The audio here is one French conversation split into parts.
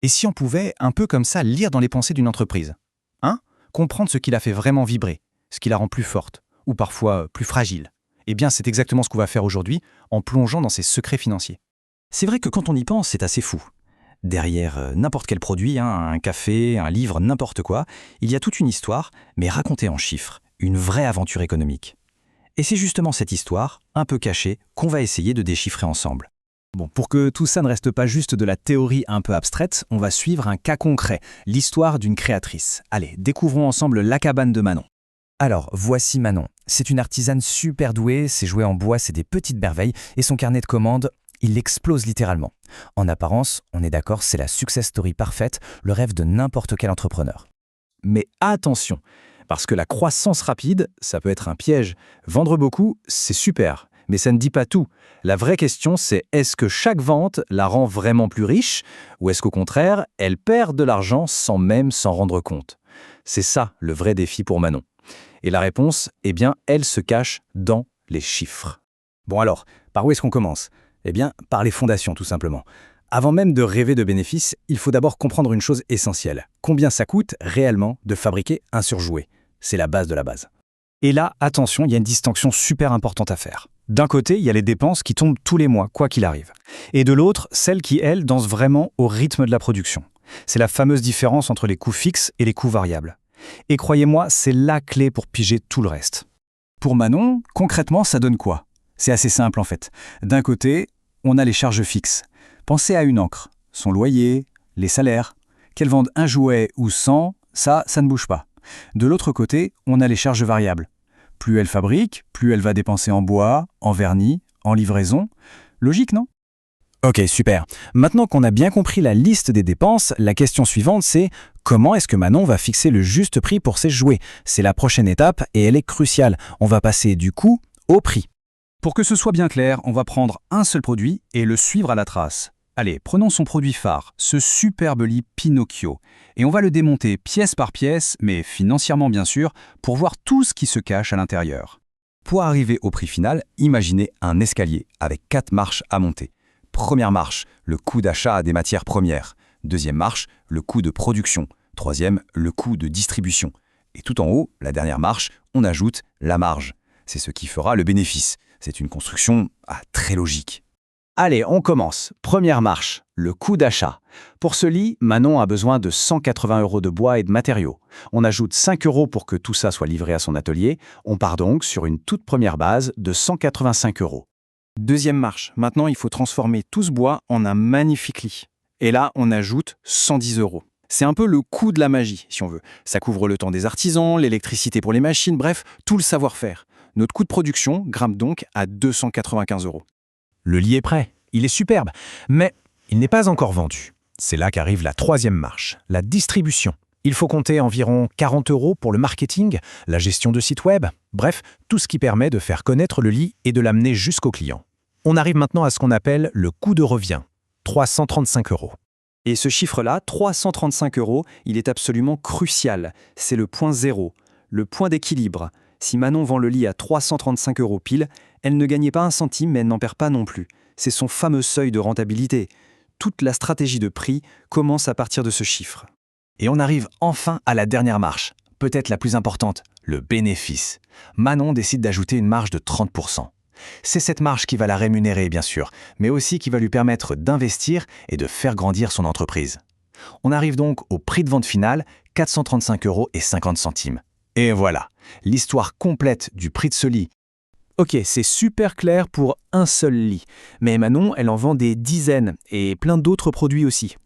Et si on pouvait, un peu comme ça, lire dans les pensées d'une entreprise? Hein? Comprendre ce qui la fait vraiment vibrer, ce qui la rend plus forte, ou parfois plus fragile. Eh bien, c'est exactement ce qu'on va faire aujourd'hui, en plongeant dans ses secrets financiers. C'est vrai que quand on y pense, c'est assez fou. Derrière n'importe quel produit, un café, un livre, n'importe quoi, il y a toute une histoire, mais racontée en chiffres, une vraie aventure économique. Et c'est justement cette histoire, un peu cachée, qu'on va essayer de déchiffrer ensemble. Bon, pour que tout ça ne reste pas juste de la théorie un peu abstraite, on va suivre un cas concret, l'histoire d'une créatrice. Allez, découvrons ensemble la cabane de Manon. Alors, voici Manon. C'est une artisane super douée, ses jouets en bois, c'est des petites merveilles, et son carnet de commandes, il explose littéralement. En apparence, on est d'accord, c'est la success story parfaite, le rêve de n'importe quel entrepreneur. Mais attention, parce que la croissance rapide, ça peut être un piège. Vendre beaucoup, c'est super, mais ça ne dit pas tout. La vraie question, c'est est-ce que chaque vente la rend vraiment plus riche, ou est-ce qu'au contraire, elle perd de l'argent sans même s'en rendre compte? C'est ça le vrai défi pour Manon. Et la réponse, eh bien, elle se cache dans les chiffres. Bon alors, par où est-ce qu'on commence? Eh bien, par les fondations tout simplement. Avant même de rêver de bénéfices, il faut d'abord comprendre une chose essentielle. Combien ça coûte réellement de fabriquer un surjouet? C'est la base de la base. Et là, attention, il y a une distinction super importante à faire. D'un côté, il y a les dépenses qui tombent tous les mois, quoi qu'il arrive. Et de l'autre, celles qui, elles, dansent vraiment au rythme de la production. C'est la fameuse différence entre les coûts fixes et les coûts variables. Et croyez-moi, c'est la clé pour piger tout le reste. Pour Manon, concrètement, ça donne quoi? C'est assez simple en fait. D'un côté, on a les charges fixes. Pensez à une encre, son loyer, les salaires. Qu'elle vende un jouet ou 100, ça ne bouge pas. De l'autre côté, on a les charges variables. Plus elle fabrique, plus elle va dépenser en bois, en vernis, en livraison. Logique, non? Ok, super. Maintenant qu'on a bien compris la liste des dépenses, la question suivante c'est comment est-ce que Manon va fixer le juste prix pour ses jouets? C'est la prochaine étape et elle est cruciale. On va passer du coût au prix. Pour que ce soit bien clair, on va prendre un seul produit et le suivre à la trace. Allez, prenons son produit phare, ce superbe lit Pinocchio, et on va le démonter pièce par pièce, mais financièrement bien sûr, pour voir tout ce qui se cache à l'intérieur. Pour arriver au prix final, imaginez un escalier avec 4 marches à monter. Première marche, le coût d'achat des matières premières. Deuxième marche, le coût de production. Troisième, le coût de distribution. Et tout en haut, la dernière marche, on ajoute la marge. C'est ce qui fera le bénéfice. C'est une construction très logique. Allez, on commence. Première marche, le coût d'achat. Pour ce lit, Manon a besoin de 180 € de bois et de matériaux. On ajoute 5 € pour que tout ça soit livré à son atelier. On part donc sur une toute première base de 185 €. Deuxième marche, maintenant il faut transformer tout ce bois en un magnifique lit. Et là, on ajoute 110 €. C'est un peu le coût de la magie, si on veut. Ça couvre le temps des artisans, l'électricité pour les machines, bref, tout le savoir-faire. Notre coût de production grimpe donc à 295 €. Le lit est prêt, il est superbe, mais il n'est pas encore vendu. C'est là qu'arrive la troisième marche, la distribution. Il faut compter environ 40 € pour le marketing, la gestion de site web, bref, tout ce qui permet de faire connaître le lit et de l'amener jusqu'au client. On arrive maintenant à ce qu'on appelle le coût de revient, 335 €. Et ce chiffre-là, 335 €, il est absolument crucial. C'est le point zéro, le point d'équilibre. Si Manon vend le lit à 335 € pile, elle ne gagnait pas un centime, mais elle n'en perd pas non plus. C'est son fameux seuil de rentabilité. Toute la stratégie de prix commence à partir de ce chiffre. Et on arrive enfin à la dernière marche, peut-être la plus importante, le bénéfice. Manon décide d'ajouter une marge de 30%. C'est cette marge qui va la rémunérer, bien sûr, mais aussi qui va lui permettre d'investir et de faire grandir son entreprise. On arrive donc au prix de vente final, 435,50 €. Et voilà, l'histoire complète du prix de ce lit. Ok, c'est super clair pour un seul lit. Mais Manon, elle en vend des dizaines et plein d'autres produits aussi.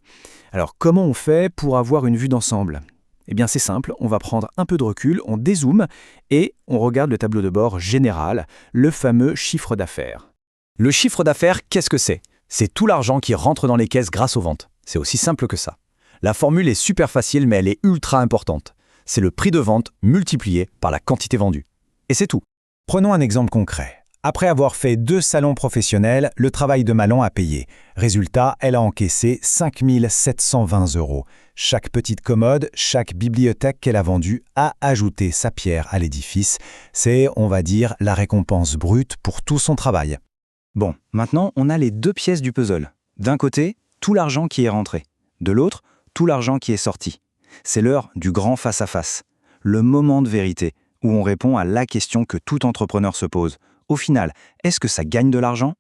Alors comment on fait pour avoir une vue d'ensemble? Eh bien c'est simple, on va prendre un peu de recul, on dézoome et on regarde le tableau de bord général, le fameux chiffre d'affaires. Le chiffre d'affaires, qu'est-ce que c'est? C'est tout l'argent qui rentre dans les caisses grâce aux ventes. C'est aussi simple que ça. La formule est super facile mais elle est ultra importante. C'est le prix de vente multiplié par la quantité vendue. Et c'est tout. Prenons un exemple concret. Après avoir fait 2 salons professionnels, le travail de Manon a payé. Résultat, elle a encaissé 5 720 €. Chaque petite commode, chaque bibliothèque qu'elle a vendue a ajouté sa pierre à l'édifice. C'est, on va dire, la récompense brute pour tout son travail. Bon, maintenant on a les deux pièces du puzzle. D'un côté, tout l'argent qui est rentré. De l'autre, tout l'argent qui est sorti. C'est l'heure du grand face-à-face, le moment de vérité, où on répond à la question que tout entrepreneur se pose. Au final, est-ce que ça gagne de l'argent ?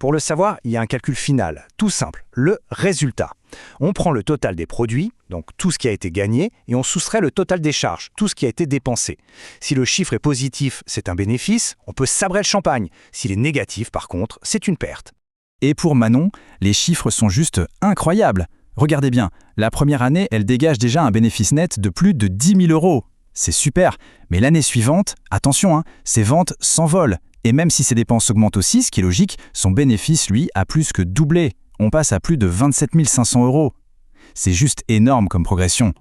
Pour le savoir, il y a un calcul final, tout simple, le résultat. On prend le total des produits, donc tout ce qui a été gagné, et on soustrait le total des charges, tout ce qui a été dépensé. Si le chiffre est positif, c'est un bénéfice, on peut sabrer le champagne. S'il est négatif, par contre, c'est une perte. Et pour Manon, les chiffres sont juste incroyables. Regardez bien, la première année, elle dégage déjà un bénéfice net de plus de 10 000 €. C'est super, mais l'année suivante, attention, ses ventes s'envolent. Et même si ses dépenses augmentent aussi, ce qui est logique, son bénéfice, lui, a plus que doublé. On passe à plus de 27 500 €. C'est juste énorme comme progression.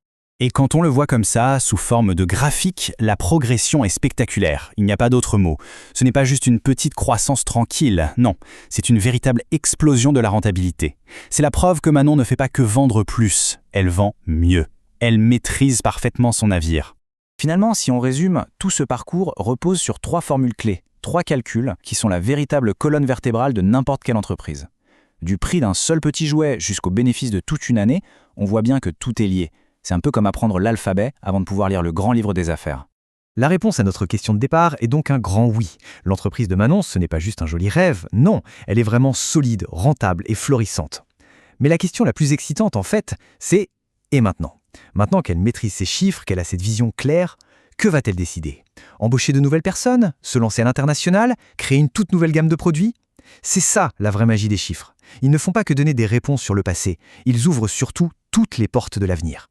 Et quand on le voit comme ça, sous forme de graphique, la progression est spectaculaire. Il n'y a pas d'autre mot. Ce n'est pas juste une petite croissance tranquille, non. C'est une véritable explosion de la rentabilité. C'est la preuve que Manon ne fait pas que vendre plus, elle vend mieux. Elle maîtrise parfaitement son navire. Finalement, si on résume, tout ce parcours repose sur 3 formules clés. 3 calculs qui sont la véritable colonne vertébrale de n'importe quelle entreprise. Du prix d'un seul petit jouet jusqu'au bénéfice de toute une année, on voit bien que tout est lié. C'est un peu comme apprendre l'alphabet avant de pouvoir lire le grand livre des affaires. La réponse à notre question de départ est donc un grand oui. L'entreprise de Manon, ce n'est pas juste un joli rêve, non, elle est vraiment solide, rentable et florissante. Mais la question la plus excitante en fait, c'est « et maintenant ?» Maintenant qu'elle maîtrise ses chiffres, qu'elle a cette vision claire, que va-t-elle décider ? Embaucher de nouvelles personnes ? Se lancer à l'international ? Créer une toute nouvelle gamme de produits ? C'est ça la vraie magie des chiffres. Ils ne font pas que donner des réponses sur le passé, ils ouvrent surtout toutes les portes de l'avenir.